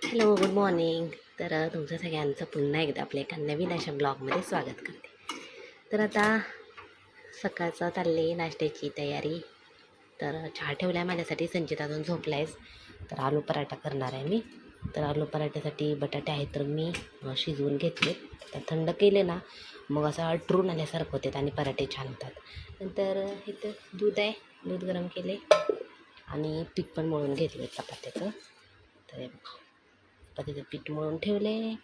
Hello, good morning. तर तुमचं सगळ्यांचं पुन्हा एकदा आपल्या एका नवीन अशा ब्लॉगमध्ये स्वागत करते. तर आता सकाळचं चालली नाश्त्याची तयारी. तर चहा ठेवला आहे माझ्यासाठी, संचित अजून झोपला आहेस. तर आलू पराठा करणार आहे मी. तर आलू पराठ्यासाठी बटाटे आहेत तर मी शिजवून घेतले. तर थंड केले ना मग असं अटरून आल्यासारखं होते आणि पराठे छान होतात. नंतर इथं दूध आहे, दूध गरम केले आणि पीठ पण मळून घेतले चपात्याचं. तर चपातीचं पीठ मळून ठेवले.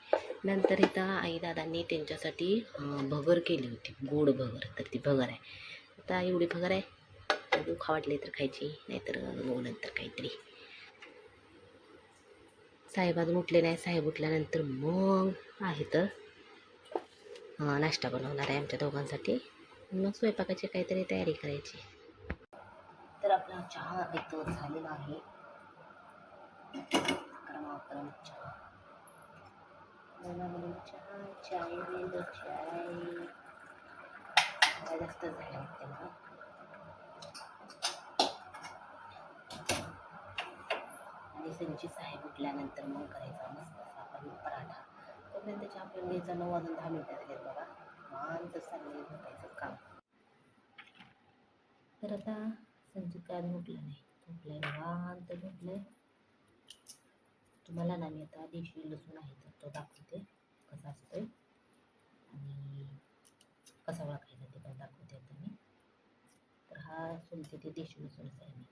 नंतर इथं आई दादांनी त्यांच्यासाठी भगर केली होती, गोड भगर. तर ती भगर आहे. आता एवढी भगर आहे, तू खा वाटली तर खायची, नाहीतर मग नंतर काहीतरी. साहेब अजून उठले नाही. साहेब उठल्यानंतर मग आहे तर नाश्ता बनवणार आहे आमच्या दोघांसाठी. मग स्वयंपाकाची काहीतरी तयारी करायची. तर आपला चहा इथं झालेला आहे. गरमागरम चहा. चाय जास्त झाला त्याला. आणि संची साहेब उठल्यानंतर मग करायचा मस्त असा आपण पराठा. तोपर्यंत चहा पिऊन घ्यायचा. 9 वाजून 10 मिनिटं झालेत बघा. शांत चाललंय झोपायचं काम. तर आता संचित काय उठला नाही, झोपलाय, निवांत झोपलाय. तुम्हाला ना मी आता देशी लसूण आहे तर तो दाखवते कसा असतोय आणि कसा ओळखायचा ते पण दाखवते आता मी. तर हा सोलते ते देशी लसूणच आहे मी.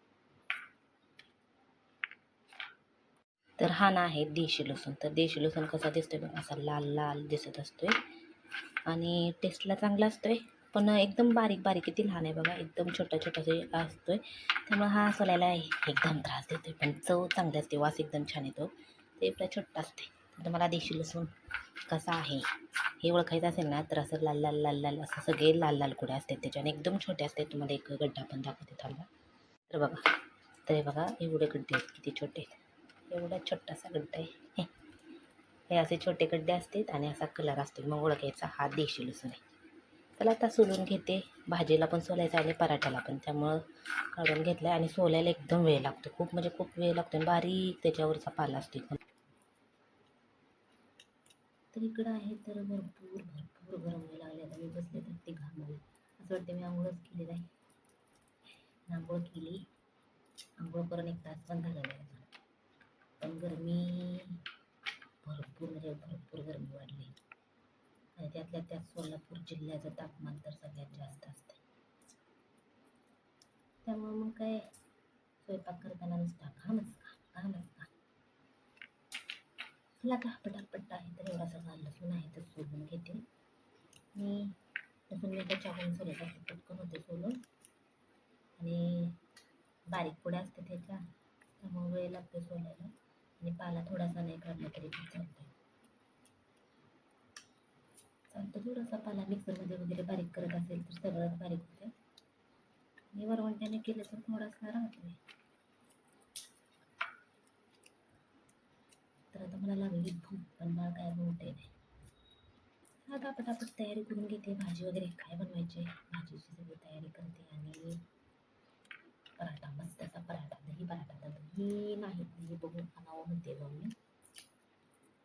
तर हा ना आहे देशी लसूण. तर देशी लसूण कसा दिसतोय बघा, असा लाल लाल दिसत असतोय आणि टेस्टला चांगला असतोय. पण एकदम बारीक बारीक किती लहान आहे बघा, एकदम छोटा छोटा असतोय. त्यामुळे हा सोलायला एकदम त्रास देतोय, पण चव चांगली असते, वास एकदम छान येतो. ते आपला छोटा असते. तर मला देशी लसूण कसा आहे हे ओळखायचं असेल ना तर असं लाल लाल लाल लाल असं सगळे लाल लाल कुड्या असतात त्याच्याने, एकदम छोटे असते. तुम्हाला एक गड्डा पण दाखवते थांबा. तर बघा, तर हे बघा एवढे गड्डे आहेत, किती छोटे आहेत. एवढा छोटासा गड्डा आहे. हे असे छोटे गड्डे असतात आणि असा कलर असतो, मग ओळखायचा हा देशी लसूण आहे. त्याला आता सोलून घेते. भाजीला पण सोलायचं आणि पराठ्याला पण, त्यामुळं काढून घेतलं. आणि सोलायला एकदम वेळ लागतो, खूप म्हणजे खूप वेळ लागतो. आणि बारीक त्याच्यावरचा पाला असतो एकदम. तर इकडं आहे तर भरपूर भरपूर गरम व्हायला लागले. आता मी बसले तर ते घामाला असं वाटतं मी आंघोळच केली नाही. आंघोळ केली, आंघोळ करून 1 तास पण झालेला आहे, पण गरमी भरपूर म्हणजे भरपूर गरमी वाढली. आणि त्यातल्या त्यात सोलापूर जिल्ह्याचं तापमान तर सगळ्यात जास्त असते. त्यामुळे मग काय स्वयंपाक करताना नुसता घामच घामच घाम. चला का पटापट आहे तर एवढा सगळा लसूण आहे तर सोलून घेते मी. लसूण मी त्याच्याकडून सोलत असते, पटकन होते सोलून. आणि बारीक पुड्या असते त्याच्या, त्यामुळे वेळ लागतो सोलायला. आणि पाला थोडासा नाही काढला तरी पण चालतंय. थोडासा पाला मिक्सरमध्ये वगैरे बारीक करत असेल तर सगळंच बारीक होते. आणि वरवंट्याने केलं तर थोडासा राहतोय. तर आता मला लागली भूक, पण मला काय बनवते नाही. आता पटापट तयारी करून घेते. भाजी वगैरे काय बनवायची, भाजीची सगळी तयारी करते. आणि पराठा, मस्त असा पराठा, दही पराठा. तर दही नाही, दही बघून आणावं म्हणते जाऊन मी.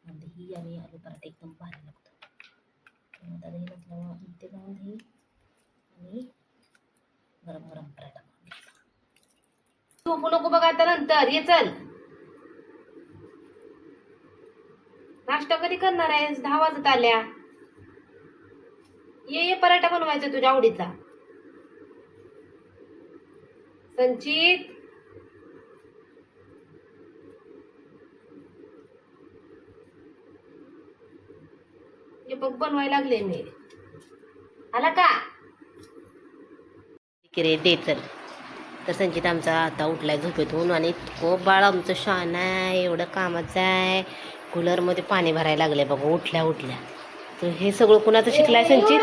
दही आणि आलू पराठा एकदम भारी लागतो. आता दही नसल्यामुळं इथे जाऊन दही आणि गरम गरम पराठा करून घ्यायचा. झोपू नको बघा, आता नंतर ये. चल, नाश्ता कधी करणार आहेस? 10 वाजत आल्या. ये पराठा बनवायचा तुझ्या आवडीचा. संचित, हे बघ बनवायला लागले मी. आला का रे? दे चल. तर संचित आमचा आता उठलाय झोपेतून आणि खूप बाळ आमचं शान आहे, एवढं कामाचं आहे. कूलरमध्ये पाणी भरायला लागले बाबा उठल्या उठल्या. तर हे सगळं कुणाचं शिकलाय संचित?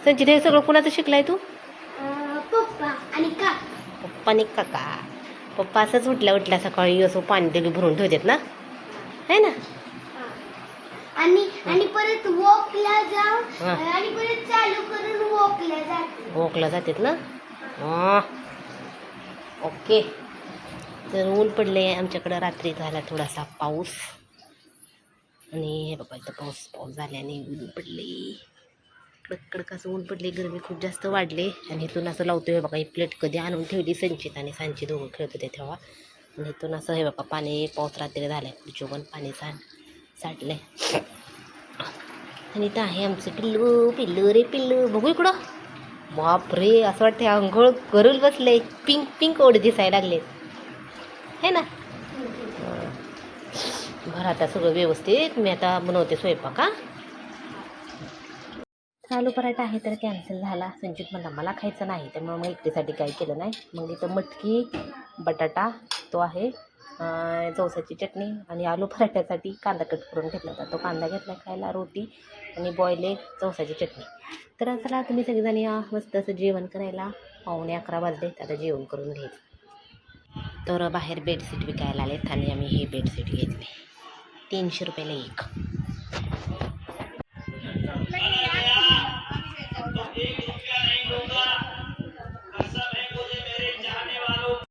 संचित हे सगळं कुणाचं शिकलाय तू? पप्पा आणि काका. पप्पा असंच उठल्या उठल्या सकाळी असं पाणी तरी भरून ठेवतात ना, है ना? आणि परत वॉकला जाऊ आणि परत चालू करून वॉकला जातात ना. ओके. तर ऊन पडले आमच्याकडं. रात्री झाला थोडासा पाऊस आणि हे बाबा इथं पाऊस झाल्याने ऊन पडले. कडक असं ऊन पडले. गरमी खूप जास्त वाढले. आणि इथून असं लावतोय बघा. ही प्लेट कधी आणून ठेवली संचित आणि सांची दोघं खेळत होते तेव्हा. आणि इथून असं हे बघा पाणी पाऊस रात्री झालाय. पुढच्या पण पाणी साठलंय. आणि इथं आहे आमचं पिल्लू रे पिल्लू. बघू इकडं. बापरे असं वाटतं आंघोळ करून बसले. पिंक ओढ दिसायला लागलेत है ना. बरं आता सगळं व्यवस्थित. मी आता बनवते स्वयंपाक. आलू पराठा आहे तर कॅन्सल झाला. संचित म्हणला मला खायचं नाही, त्यामुळे मग एकटीसाठी काही केलं नाही. मग इथं मटकी बटाटा तो आहे, जवसाची चटणी आणि आलू पराठ्यासाठी कांदा कट करून घेतला होता. तो कांदा घेतला खायला, रोटी आणि बॉईल एक जवसाची चटणी. तर चला तुम्ही सगळेजण या मस्त असं जेवण करायला. 11:15 वाजले. आता जेवण करून घ्यायचं. तर बाहेर बेडशीट विकायला आलेत आणि आम्ही हे बेडशीट घेतले 300 रुपयाला एक.